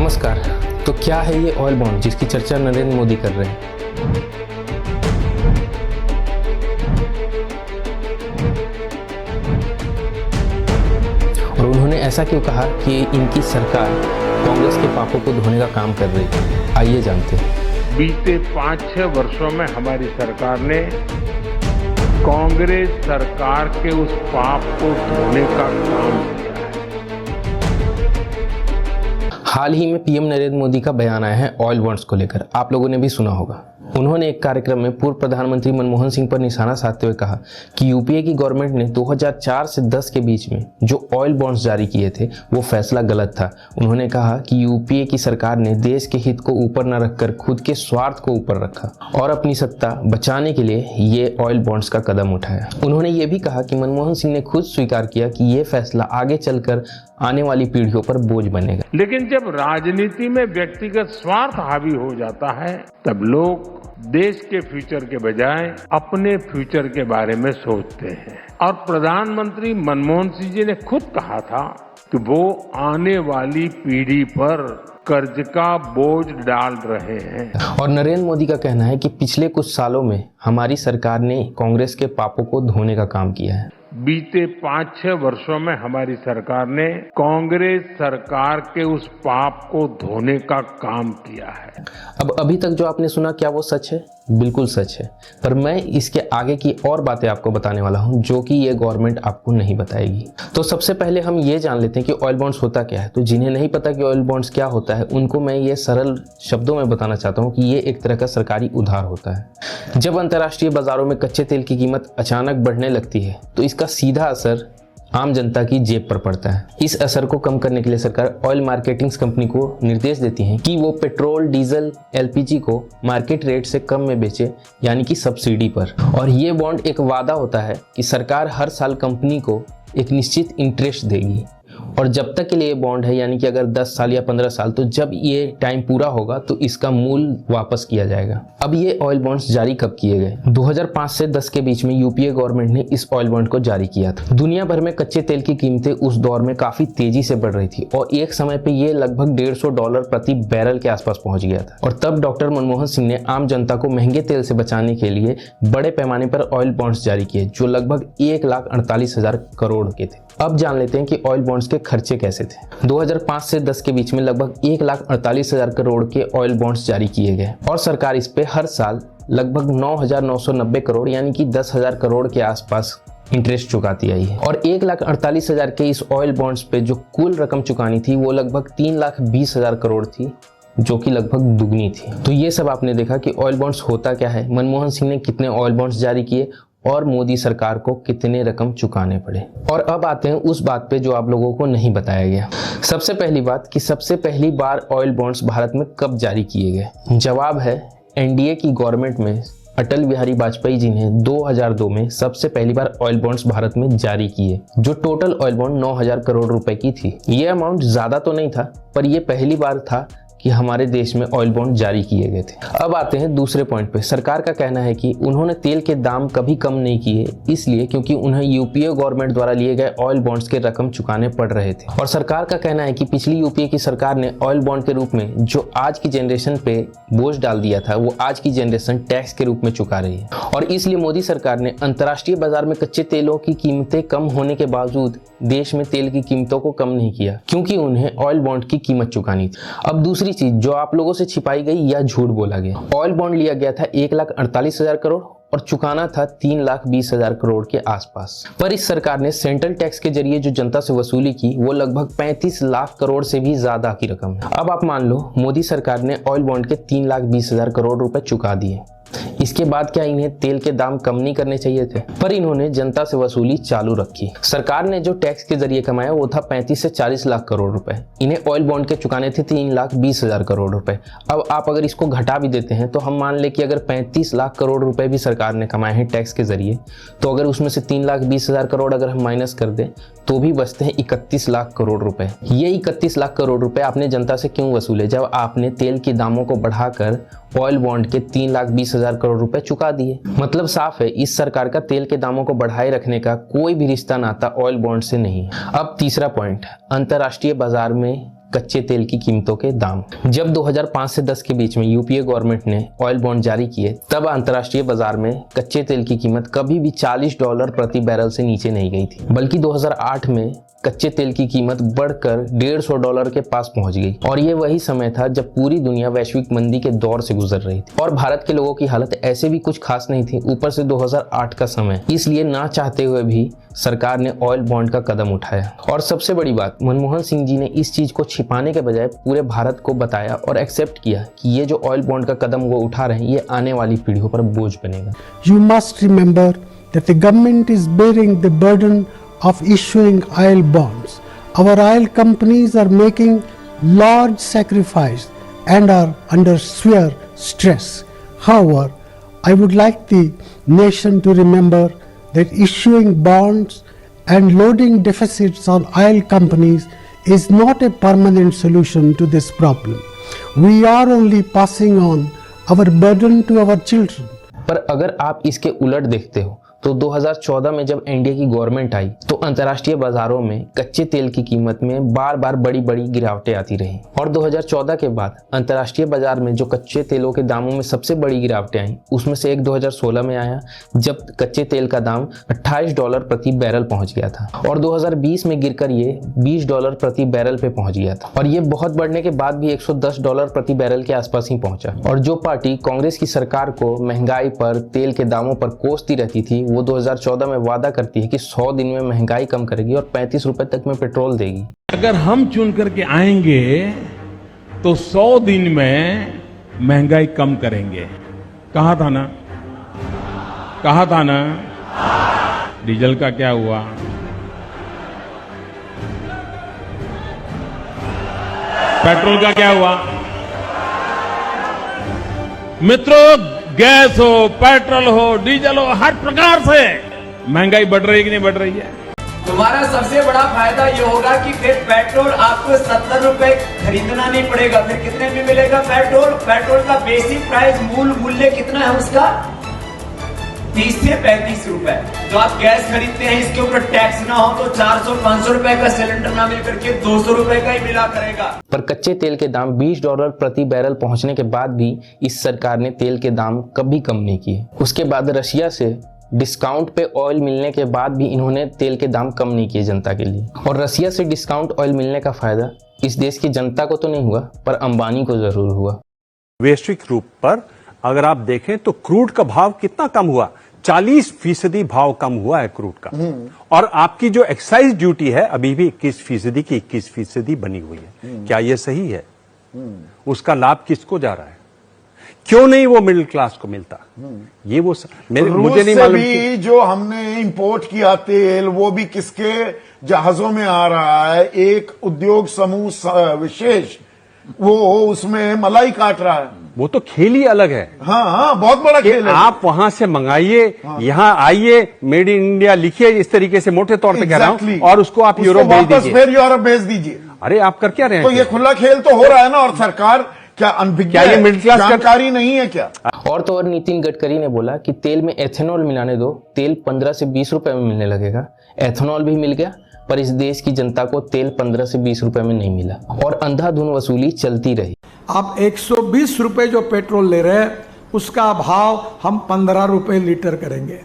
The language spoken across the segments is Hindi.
नमस्कार। तो क्या है ये ऑयल बॉन्ड जिसकी चर्चा नरेंद्र मोदी कर रहे हैं? और उन्होंने ऐसा क्यों कहा कि इनकी सरकार कांग्रेस के पापों को धोने का काम कर रही है? आइए जानते हैं। बीते 5-6 वर्षों में हमारी सरकार ने कांग्रेस सरकार के उस पाप को धोने का काम किया है। हाल ही में पीएम नरेंद्र मोदी का बयान आया है ऑयल बॉन्ड्स को लेकर, आप लोगों ने भी सुना होगा। उन्होंने एक कार्यक्रम में पूर्व प्रधानमंत्री मनमोहन सिंह पर निशाना साधते हुए कहा कि यूपीए की गवर्नमेंट ने 2004 से 10 के बीच में जो ऑयल बॉन्ड्स जारी किए थे वो फैसला गलत था। उन्होंने कहा कि यूपीए की सरकार ने देश के हित को ऊपर न रखकर खुद के स्वार्थ को ऊपर रखा और अपनी सत्ता बचाने के लिए ये ऑयल बॉन्ड्स का कदम उठाया। उन्होंने ये भी कहा कि मनमोहन सिंह ने खुद स्वीकार किया कि ये फैसला आगे चलकर आने वाली पीढ़ियों पर बोझ बनेगा। लेकिन जब राजनीति में व्यक्तिगत स्वार्थ हावी हो जाता है तब लोग देश के फ्यूचर के बजाय अपने फ्यूचर के बारे में सोचते हैं। और प्रधानमंत्री मनमोहन सिंह जी ने खुद कहा था कि वो आने वाली पीढ़ी पर कर्ज का बोझ डाल रहे हैं। और नरेंद्र मोदी का कहना है कि पिछले कुछ सालों में हमारी सरकार ने कांग्रेस के पापों को धोने का काम किया है। बीते 5-6 वर्षों में हमारी सरकार ने कांग्रेस सरकार के उस पाप को धोने का काम किया है। अब अभी तक जो आपने सुना, क्या वो सच है? बिल्कुल सच है, पर मैं इसके आगे की और बातें आपको बताने वाला हूं जो कि ये गवर्नमेंट आपको नहीं बताएगी। तो सबसे पहले हम ये जान लेते हैं कि ऑयल बॉन्ड्स होता क्या है। तो जिन्हें नहीं पता कि ऑयल बॉन्ड्स क्या होता है उनको मैं ये सरल शब्दों में बताना चाहता हूँ कि ये एक तरह का सरकारी उधार होता है। जब अंतर्राष्ट्रीय बाजारों में कच्चे तेल की कीमत अचानक बढ़ने लगती है तो इसका सीधा असर आम जनता की जेब पर पड़ता है। इस असर को कम करने के लिए सरकार ऑयल मार्केटिंग कंपनी को निर्देश देती है कि वो पेट्रोल, डीजल, एलपीजी को मार्केट रेट से कम में बेचे, यानी कि सब्सिडी पर। और ये बॉन्ड एक वादा होता है कि सरकार हर साल कंपनी को एक निश्चित इंटरेस्ट देगी और जब तक के लिए बॉन्ड है, यानी कि अगर 10 साल या 15 साल, तो जब ये टाइम पूरा होगा तो इसका मूल्य वापस किया जाएगा। अब ये ऑयल बॉन्ड्स जारी कब किए गए? 2005 से 10 के बीच में यूपीए गवर्नमेंट ने इस ऑयल बॉन्ड को जारी किया था। दुनिया भर में कच्चे तेल की कीमतें उस दौर में काफी तेजी से बढ़ रही थी और एक समय पे ये लगभग $150 प्रति बैरल के आसपास पहुंच गया था। और तब डॉक्टर मनमोहन सिंह ने आम जनता को महंगे तेल से बचाने के लिए बड़े पैमाने पर ऑयल बॉन्ड्स जारी किए जो लगभग 1,48,000 करोड़ के थे। अब जान लेते हैं कि ऑयल बॉन्ड्स के खर्चे कैसे थे। 2005 से 10 के बीच में लगभग 1,48,000 करोड़ के ऑयल बॉन्ड्स जारी किए गए और सरकार इस पे हर साल लगभग 9,990 करोड़ यानी कि 10,000 करोड़ के आसपास इंटरेस्ट चुकाती आई है। और 1,48,000 के इस ऑयल बॉन्ड्स पे जो कुल रकम चुकानी थी वो लगभग 3,20,000 करोड़ थी, जो कि लगभग दुगनी थी। तो ये सब आपने देखा कि ऑयल बॉन्ड्स होता क्या है, मनमोहन सिंह ने कितने ऑयल बॉन्ड्स जारी किए और मोदी सरकार को कितने रकम चुकाने पड़े। और अब आते हैं उस बात पे जो आप लोगों को नहीं बताया गया। सबसे पहली बात कि सबसे पहली बार ऑयल बॉन्ड्स भारत में कब जारी किए गए? जवाब है एनडीए की गवर्नमेंट में अटल बिहारी वाजपेयी जी ने 2002 में सबसे पहली बार ऑयल बॉन्ड्स भारत में जारी किए, जो टोटल ऑयल बॉन्ड 9,000 करोड़ रुपए की थी। ये अमाउंट ज्यादा तो नहीं था, पर यह पहली बार था कि हमारे देश में ऑयल बॉन्ड जारी किए गए थे। अब आते हैं दूसरे पॉइंट पे। सरकार का कहना है कि उन्होंने तेल के दाम कभी कम नहीं किए, इसलिए क्योंकि उन्हें यूपीए गवर्नमेंट द्वारा लिए गए ऑयल बॉन्ड्स के रकम चुकाने पड़ रहे थे। और सरकार का कहना है कि पिछली यूपीए की सरकार ने ऑयल बॉन्ड के रूप में जो आज की जनरेशन पे बोझ डाल दिया था वो आज की जनरेशन टैक्स के रूप में चुका रही है। और इसलिए मोदी सरकार ने अंतर्राष्ट्रीय बाजार में कच्चे तेलों की कीमतें कम होने के बावजूद देश में तेल की कीमतों को कम नहीं किया, क्योंकि उन्हें ऑयल बॉन्ड की कीमत चुकानी थी। अब दूसरी चीज जो आप लोगों से छिपाई गई या झूठ बोला गया, ऑयल बॉन्ड लिया गया था 1,48,000 करोड़ और चुकाना था 3,20,000 करोड़ के आसपास। पर इस सरकार ने सेंट्रल टैक्स के जरिए जो जनता से वसूली की वो लगभग 35 लाख करोड़ से भी ज्यादा की रकम है। अब आप मान लो मोदी सरकार ने ऑयल बॉन्ड के 3,20,000 करोड़ रुपए चुका दिए। इसके बाद क्या इन्हें तेल के दाम कम नहीं करने चाहिए थे? पर इन्होंने जनता से वसूली चालू रखी। सरकार ने जो टैक्स के जरिए कमाया वो था 35 से 40 लाख करोड़ रुपए। इन्हें ऑयल बॉन्ड के चुकाने थे 3,20,000 करोड़ रुपए। अब आप अगर इसको घटा भी देते हैं तो हम मान ले कि अगर 35 लाख करोड़ रुपए भी सरकार ने कमाए हैं टैक्स के जरिए, तो अगर उसमें से 3,20,000 करोड़ अगर हम माइनस कर दें तो भी बचते हैं 31 लाख करोड़ रुपए। ये 31 लाख करोड़ रुपए आपने जनता से क्यों वसूले जब आपने तेल के दामों को बढ़ाकर ऑयल बॉन्ड के 3,20,000 करोड़ रुपए चुका दिए? मतलब साफ है, इस सरकार का तेल के दामों को बढ़ाए रखने का कोई भी रिश्ता नाता ऑयल बॉन्ड से नहीं। अब तीसरा पॉइंट, अंतर्राष्ट्रीय बाजार में कच्चे तेल की कीमतों के दाम। जब 2005 से 10 के बीच में यूपीए गवर्नमेंट ने ऑयल बॉन्ड जारी किए, तब अंतर्राष्ट्रीय बाजार में कच्चे तेल की कीमत कभी भी $40 प्रति बैरल से नीचे नहीं गई थी, बल्कि 2008 में कच्चे तेल की कीमत बढ़कर $150 के पास पहुंच गई। और ये वही समय था जब पूरी दुनिया वैश्विक मंदी के दौर से गुजर रही थी और भारत के लोगों की हालत ऐसे भी कुछ खास नहीं थी, ऊपर से 2008 का समय, इसलिए ना चाहते हुए भी सरकार ने ऑयल बॉन्ड का कदम उठाया। और सबसे बड़ी बात, मनमोहन सिंह जी ने इस चीज को छिपाने के बजाय पूरे भारत को बताया और एक्सेप्ट किया कि ये जो ऑयल बॉन्ड का कदम वो उठा रहे हैं, ये आने वाली पीढ़ियों पर बोझ बनेगा। You must remember that the government is bearing the burden of issuing oil bonds. Our oil companies are making large sacrifice and are under severe stress. However, I would like the nation to remember that issuing bonds and loading deficits on oil companies is not a permanent solution to this problem. We are only passing on our burden to our children. पर अगर आप इसके उलट देखते हो तो 2014 में जब एनडीए की गवर्नमेंट आई तो अंतर्राष्ट्रीय बाजारों में कच्चे तेल की कीमत में बार बार बड़ी बड़ी गिरावटें आती रही और 2014 के बाद अंतर्राष्ट्रीय बाजार में जो कच्चे तेलों के दामों में सबसे बड़ी गिरावटें आई, उसमें से एक 2016 में आया जब कच्चे तेल का दाम $28 प्रति बैरल पहुंच गया था और 2020 में गिरकर ये $20 प्रति बैरल पे पहुंच गया था और ये बहुत बढ़ने के बाद भी $110 प्रति बैरल के आसपास ही पहुंचा। और जो पार्टी कांग्रेस की सरकार को महंगाई पर, तेल के दामों पर कोसती रहती थी, वो 2014 में वादा करती है कि 100 दिन में महंगाई कम करेगी और 35 रुपए तक में पेट्रोल देगी। अगर हम चुन करके आएंगे तो 100 दिन में महंगाई कम करेंगे। कहा था ना? डीजल का क्या हुआ? पेट्रोल का क्या हुआ? मित्रों, गैस हो, पेट्रोल हो, डीजल हो, हर प्रकार से महंगाई बढ़ रही है कि नहीं बढ़ रही है? तुम्हारा सबसे बड़ा फायदा ये होगा कि फिर पेट्रोल आपको 70 रुपए खरीदना नहीं पड़ेगा। फिर कितने में मिलेगा पेट्रोल? पेट्रोल का बेसिक प्राइस, मूल मूल्य कितना है उसका? 30 से 35 रुपए। जो आप गैस खरीदते हैं इसके ऊपर टैक्स ना हो तो 400-500 रुपए का सिलेंडर ना मिल करके 200 रुपए का ही मिला करेगा। पर कच्चे तेल के दाम $20 प्रति बैरल पहुंचने के बाद भी इस सरकार ने तेल के दाम कभी कम नहीं किए। उसके बाद रशिया से डिस्काउंट पे ऑयल मिलने के बाद भी इन्होंने तेल के दाम कम नहीं किए जनता के लिए। और रशिया से डिस्काउंट ऑयल मिलने का फायदा इस देश की जनता को तो नहीं हुआ, पर अंबानी को जरूर हुआ। वैश्विक रूप पर अगर आप देखें तो क्रूड का भाव कितना कम हुआ, 40% भाव कम हुआ है क्रूड का। और आपकी जो एक्साइज ड्यूटी है अभी भी 21% की 21% बनी हुई है। क्या यह सही है? उसका लाभ किसको जा रहा है? क्यों नहीं वो मिडिल क्लास को मिलता? ये वो मुझे नहीं मालूम। भी जो हमने इंपोर्ट किया तेल वो भी किसके जहाजों में आ रहा है? एक उद्योग समूह विशेष वो उसमें मलाई काट रहा है। वो तो खेल ही अलग है। हाँ, बहुत बड़ा खेल है। आप वहां से मंगाइए, यहाँ आइए, मेड इन इंडिया लिखिए, इस तरीके से मोटे तौर पे कह रहा हूं, और उसको आप यूरोप भेज दीजिए। फिर यूरोप भेज दीजिए। अरे आप कर क्या रहे हैं? तो ये खुला खेल तो हो रहा है ना। और सरकार क्या अनभिज्ञ ये मिडिल क्लास जानकारी नहीं है क्या? और तो और नितिन गडकरी ने बोला कि तेल में एथेनॉल मिलाने दो, तेल 15 से 20 रुपए में मिलने लगेगा। एथेनॉल भी मिल गया, पर इस देश की जनता को तेल 15 से 20 रुपए में नहीं मिला और अंधाधुन वसूली चलती रही। आप 120 रुपए जो पेट्रोल ले रहे हैं उसका भाव हम 15 रुपए लीटर करेंगे।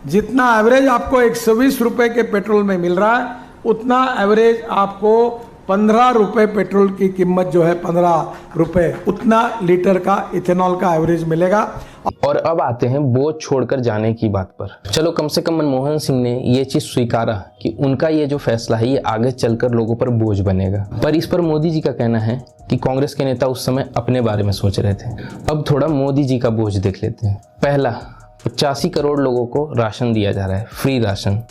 जितना एवरेज आपको 120 रुपए के पेट्रोल में मिल रहा है उतना एवरेज आपको 15 रुपए पेट्रोल की कीमत जो है 15 रुपए उतना लीटर का इथेनॉल का एवरेज मिलेगा। और अब आते हैं बोझ छोड़कर जाने की बात पर। चलो कम से कम मनमोहन सिंह ने ये चीज स्वीकारा कि उनका ये जो फैसला है ये आगे चलकर लोगों पर बोझ बनेगा। पर इस पर मोदी जी का कहना है कि कांग्रेस के नेता उस समय अपने बारे में सोच रहे थे। अब थोड़ा मोदी जी का बोझ देख लेते हैं। पहला, 85 करोड़ लोगों को राशन दिया जा रहा है, फ्री राशन।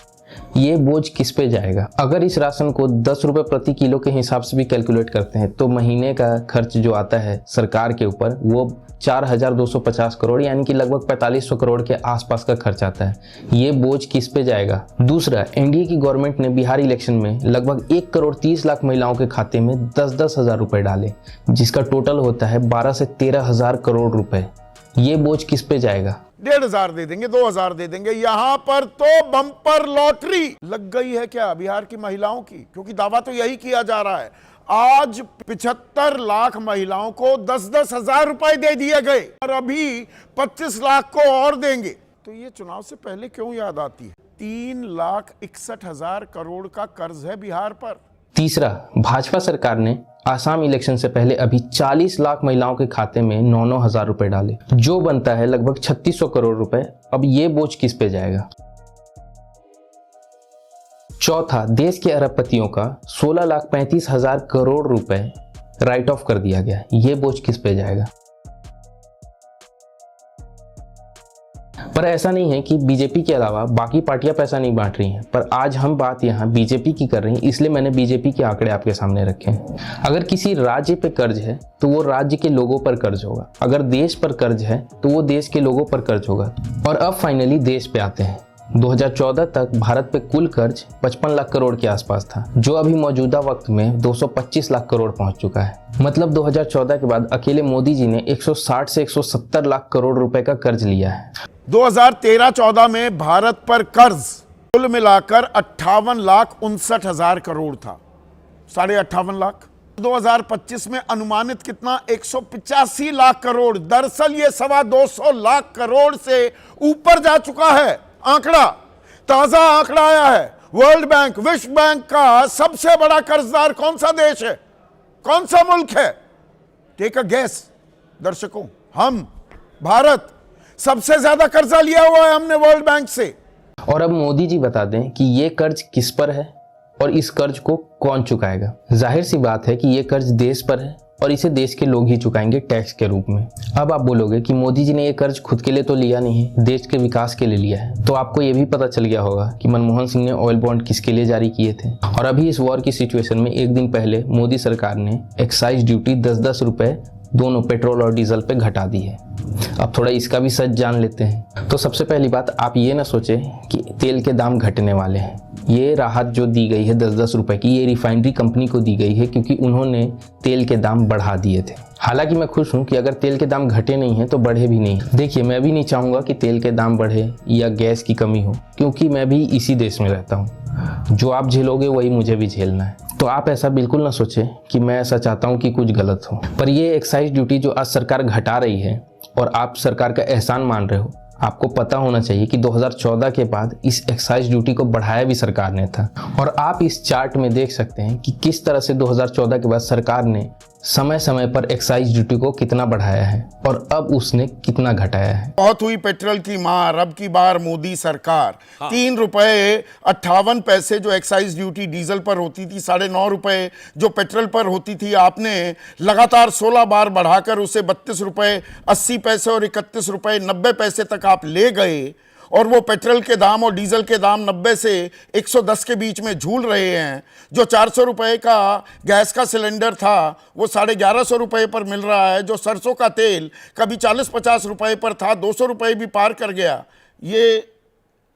ये बोझ किस पे जाएगा? अगर इस राशन को 10 रुपए प्रति किलो के हिसाब से भी कैलकुलेट करते हैं तो महीने का खर्च जो आता है सरकार के ऊपर वो 4,250 करोड़ यानी कि लगभग 4500 करोड़ के आसपास का खर्च आता है। ये बोझ किस पे जाएगा? दूसरा, एनडीए की गवर्नमेंट ने बिहार इलेक्शन में लगभग 1,30,00,000 महिलाओं के खाते में 10-10 हजार रुपए डाले, जिसका टोटल होता है 12 से 13 हजार करोड़ रुपए। ये बोझ किस पे जाएगा? 1,500 दे देंगे, 2,000 दे देंगे। यहां पर तो बम्पर लॉटरी लग गई है क्या बिहार की महिलाओं की? क्योंकि दावा तो यही किया जा रहा है आज 75 लाख महिलाओं को 10-10 हजार रुपए दे दिए गए और अभी 25 लाख को और देंगे। तो ये चुनाव से पहले क्यों याद आती है? 3,61,000 करोड़ का कर्ज है बिहार पर। तीसरा, भाजपा सरकार ने आसाम इलेक्शन से पहले अभी 40 लाख महिलाओं के खाते में 9-9 हजार रुपए डाले, जो बनता है लगभग 3600 करोड़ रुपए। अब ये बोझ किस पे जाएगा? चौथा, देश के अरबपतियों का 16,35,000 करोड़ रुपए राइट ऑफ कर दिया गया, ये बोझ किस पे जाएगा? पर ऐसा नहीं है कि बीजेपी के अलावा बाकी पार्टियां पैसा नहीं बांट रही हैं, पर आज हम बात यहां बीजेपी की कर रहे हैं, इसलिए मैंने बीजेपी के आंकड़े आपके सामने रखे हैं। अगर किसी राज्य पे कर्ज है तो वो राज्य के लोगों पर कर्ज होगा, अगर देश पर कर्ज है तो वो देश के लोगों पर कर्ज होगा। और अब फाइनली देश पे आते हैं। 2014 तक भारत पे कुल कर्ज 55 लाख करोड़ के आसपास था, जो अभी मौजूदा वक्त में 225 लाख करोड़ पहुंच चुका है। मतलब 2014 के बाद अकेले मोदी जी ने 160 से 170 लाख करोड़ रुपए का कर्ज लिया है। 2013-14 में भारत पर कर्ज कुल मिलाकर 58,59,000 करोड़ था, 58.5 लाख। 2025 में अनुमानित कितना? 185 लाख करोड़। दरअसल ये 225 लाख करोड़ से ऊपर जा चुका है। आंकड़ा, ताजा आंकड़ा आया है। वर्ल्ड बैंक, विश्व बैंक का सबसे बड़ा कर्जदार कौन सा देश है, कौन सा मुल्क है? टेक अ गेस दर्शकों। हम, भारत, सबसे ज्यादा कर्जा लिया हुआ है हमने वर्ल्ड बैंक से। और अब मोदी जी बता दें कि ये कर्ज किस पर है और इस कर्ज को कौन चुकाएगा। जाहिर सी बात है कि ये कर्ज देश पर है और इसे देश के लोग ही चुकाएंगे टैक्स के रूप में। अब आप बोलोगे कि मोदी जी ने ये कर्ज खुद के लिए तो लिया नहीं है, देश के विकास के लिए लिया है। तो आपको ये भी पता चल गया होगा कि मनमोहन सिंह ने ऑयल बॉन्ड किसके लिए जारी किए थे। और अभी इस वॉर की सिचुएशन में एक दिन पहले मोदी सरकार ने एक्साइज ड्यूटी 10-10 रुपए दोनों पेट्रोल और डीजल पे घटा दी है। अब थोड़ा इसका भी सच जान लेते हैं। तो सबसे पहली बात, आप ये ना सोचें कि तेल के दाम घटने वाले हैं। ये राहत जो दी गई है 10-10 रुपए की, ये रिफाइनरी कंपनी को दी गई है क्योंकि उन्होंने तेल के दाम बढ़ा दिए थे। हालांकि मैं खुश हूं कि अगर तेल के दाम घटे नहीं हैं तो बढ़े भी नहीं। देखिए, मैं भी नहीं चाहूंगा कि तेल के दाम बढ़े या गैस की कमी हो, क्योंकि मैं भी इसी देश में रहता हूं। जो आप झेलोगे वही मुझे भी झेलना है। तो आप ऐसा बिल्कुल ना सोचें कि मैं ऐसा चाहता हूं कि कुछ गलत हो। पर ये एक्साइज ड्यूटी जो आज सरकार घटा रही है और आप सरकार का एहसान मान रहे हो, आपको पता होना चाहिए कि 2014 के बाद इस एक्साइज ड्यूटी को बढ़ाया भी सरकार ने था। और आप इस चार्ट में देख सकते हैं कि किस तरह से 2014 के बाद सरकार ने समय समय पर एक्साइज ड्यूटी को कितना बढ़ाया है और अब उसने कितना घटाया है। बहुत हुई पेट्रोल की मार। अब की बार मोदी सरकार 3.58 जो एक्साइज ड्यूटी डीजल पर होती थी, 9.5 रुपए जो पेट्रोल पर होती थी, आपने लगातार 16 बार बढ़ाकर उसे 32 रुपए 80 पैसे और 31 रुपए 90 पैसे तक आप ले गए। और वो पेट्रोल के दाम और डीजल के दाम 90 से 110 के बीच में झूल रहे हैं। जो 400 रुपए का गैस का सिलेंडर था वो 1150 रुपए पर मिल रहा है। जो सरसों का तेल कभी 40-50 रुपए पर था, 200 रुपए भी पार कर गया। ये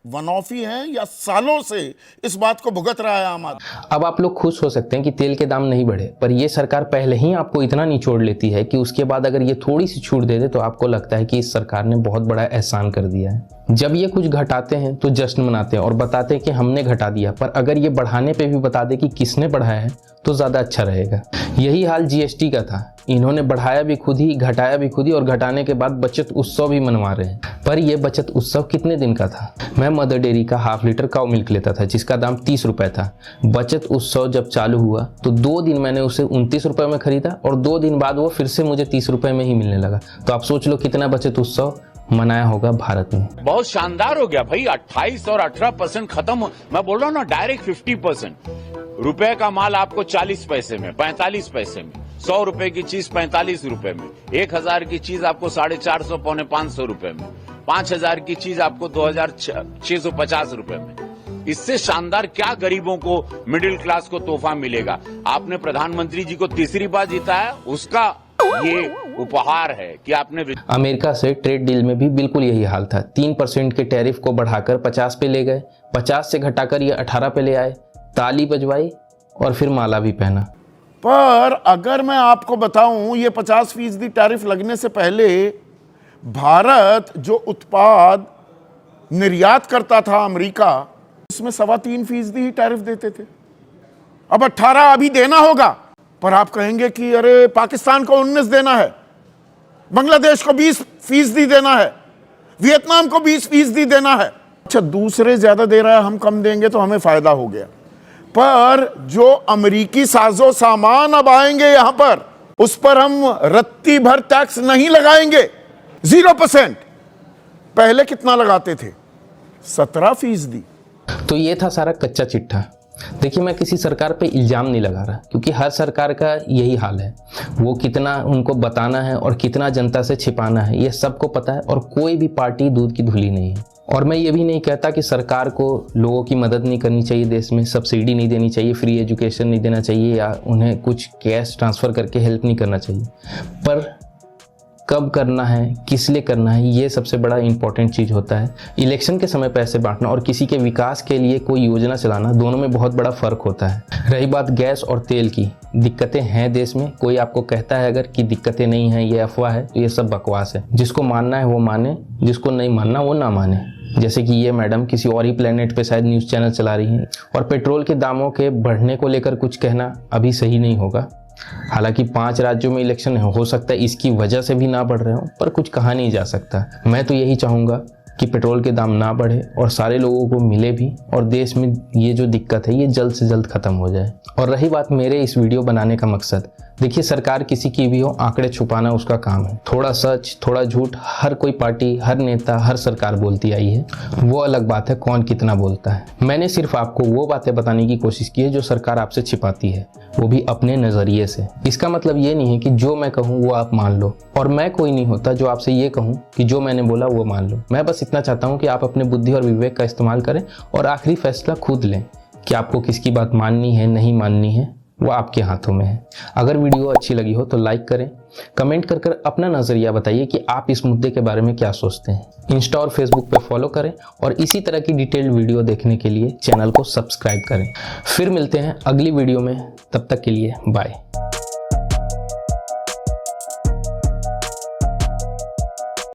वन ऑफ ही है या सालों से इस बात को भुगत रहा है आम आदमी? अब आप लोग खुश हो सकते हैं कि तेल के दाम नहीं बढ़े, पर ये सरकार पहले ही आपको इतना निचोड़ लेती है कि उसके बाद अगर ये थोड़ी सी छूट दे दे तो आपको लगता है कि इस सरकार ने बहुत बड़ा एहसान कर दिया है। जब ये कुछ घटाते हैं तो जश्न मनाते हैं और बताते हैं कि हमने घटा दिया, पर अगर ये बढ़ाने पे भी बता दे कि किसने बढ़ाया है तो ज्यादा अच्छा रहेगा। यही हाल जीएसटी का था। इन्होंने बढ़ाया भी खुद ही, घटाया भी खुद ही और घटाने के बाद बचत उत्सव भी मनवा रहे हैं। पर यह बचत उत्सव कितने दिन का था? मैं मदर डेयरी का हाफ लीटर काऊ मिल्क लेता था जिसका दाम 30 रुपए था। बचत उत्सव जब चालू हुआ तो 2 दिन मैंने उसे 29 रुपए में खरीदा और 2 दिन बाद वो फिर से मुझे 30 रुपए में ही मिलने लगा। तो आप सोच लो कितना बचत उत्सव मनाया होगा भारत में। बहुत शानदार हो गया भाई। 28 और 18% खत्म। मैं बोल रहा हूँ ना, डायरेक्ट 50%। रुपए का माल आपको 40 पैसे में, 45 पैसे में। 100 रुपए की चीज 45 रुपए में। 1000 की चीज आपको 450 पौने 500 रुपए में। 5000 की चीज आपको 2650 रुपए में। इससे शानदार क्या गरीबों को, मिडिल क्लास को तोहफा मिलेगा? आपने प्रधानमंत्री जी को तीसरी बार जिताया, उसका ये उपहार है कि आपने। अमेरिका से ट्रेड डील में भी बिल्कुल यही हाल था। 3% के टैरिफ को बढ़ाकर 50 पे ले गए, 50 से घटाकर ये 18 पे ले आए, ताली बजवाई और फिर माला भी पहना। पर अगर मैं आपको बताऊं, ये 50% टैरिफ लगने से पहले भारत जो उत्पाद निर्यात करता था अमेरिका, इसमें 3.25% ही टैरिफ देते थे। अब 18 अभी देना होगा। पर आप कहेंगे कि अरे पाकिस्तान को 19 देना है, बांग्लादेश को 20% देना है, वियतनाम को 20% देना है। अच्छा, दूसरे ज्यादा दे रहा है, हम कम देंगे तो हमें फायदा हो गया। पर जो अमेरिकी साजो सामान अब आएंगे यहां पर, उस पर हम रत्ती भर टैक्स नहीं लगाएंगे, 0%। पहले कितना लगाते थे? 17%। तो ये था सारा कच्चा चिट्ठा। देखिए, मैं किसी सरकार पे इल्ज़ाम नहीं लगा रहा, क्योंकि हर सरकार का यही हाल है। वो कितना उनको बताना है और कितना जनता से छिपाना है, ये सबको पता है, और कोई भी पार्टी दूध की धुली नहीं है। और मैं ये भी नहीं कहता कि सरकार को लोगों की मदद नहीं करनी चाहिए, देश में सब्सिडी नहीं देनी चाहिए, फ्री एजुकेशन नहीं देना चाहिए, या उन्हें कुछ कैश ट्रांसफ़र करके हेल्प नहीं करना चाहिए। पर कब करना है, किस लिए करना है, ये सबसे बड़ा इंपॉर्टेंट चीज़ होता है। इलेक्शन के समय पैसे बांटना और किसी के विकास के लिए कोई योजना चलाना, दोनों में बहुत बड़ा फ़र्क होता है। रही बात गैस और तेल की, दिक्कतें हैं देश में। कोई आपको कहता है अगर कि दिक्कतें नहीं हैं, ये अफवाह है, तो ये सब बकवास है। जिसको मानना है वो माने, जिसको नहीं मानना वो ना माने। जैसे कि ये मैडम किसी और ही प्लेनेट पे शायद न्यूज़ चैनल चला रही हैं। और पेट्रोल के दामों के बढ़ने को लेकर कुछ कहना अभी सही नहीं होगा। हालांकि 5 राज्यों में इलेक्शन है, हो सकता है इसकी वजह से भी ना बढ़ रहे हो, पर कुछ कहा नहीं जा सकता। मैं तो यही चाहूँगा कि पेट्रोल के दाम ना बढ़े और सारे लोगों को मिले भी, और देश में ये जो दिक्कत है ये जल्द से जल्द ख़त्म हो जाए। और रही बात मेरे इस वीडियो बनाने का मकसद, देखिए, सरकार किसी की भी हो, आंकड़े छुपाना उसका काम है। थोड़ा सच थोड़ा झूठ हर कोई पार्टी, हर नेता, हर सरकार बोलती आई है। वो अलग बात है कौन कितना बोलता है। मैंने सिर्फ आपको वो बातें बताने की कोशिश की है जो सरकार आपसे छिपाती है, वो भी अपने नज़रिए से। इसका मतलब ये नहीं है कि जो मैं कहूँ वो आप मान लो, और मैं कोई नहीं होता जो आपसे ये कहूँ कि जो मैंने बोला वो मान लो। मैं बस इतना चाहता हूँ कि आप अपने बुद्धि और विवेक का इस्तेमाल करें और आखिरी फैसला खुद लें कि आपको किसकी बात माननी है नहीं माननी है, वो आपके हाथों में है। अगर वीडियो अच्छी लगी हो तो लाइक करें, कमेंट कर अपना नज़रिया बताइए कि आप इस मुद्दे के बारे में क्या सोचते हैं। इंस्टा और फेसबुक पे फॉलो करें, और इसी तरह की डिटेल्ड वीडियो देखने के लिए चैनल को सब्सक्राइब करें। फिर मिलते हैं अगली वीडियो में, तब तक के लिए बाय।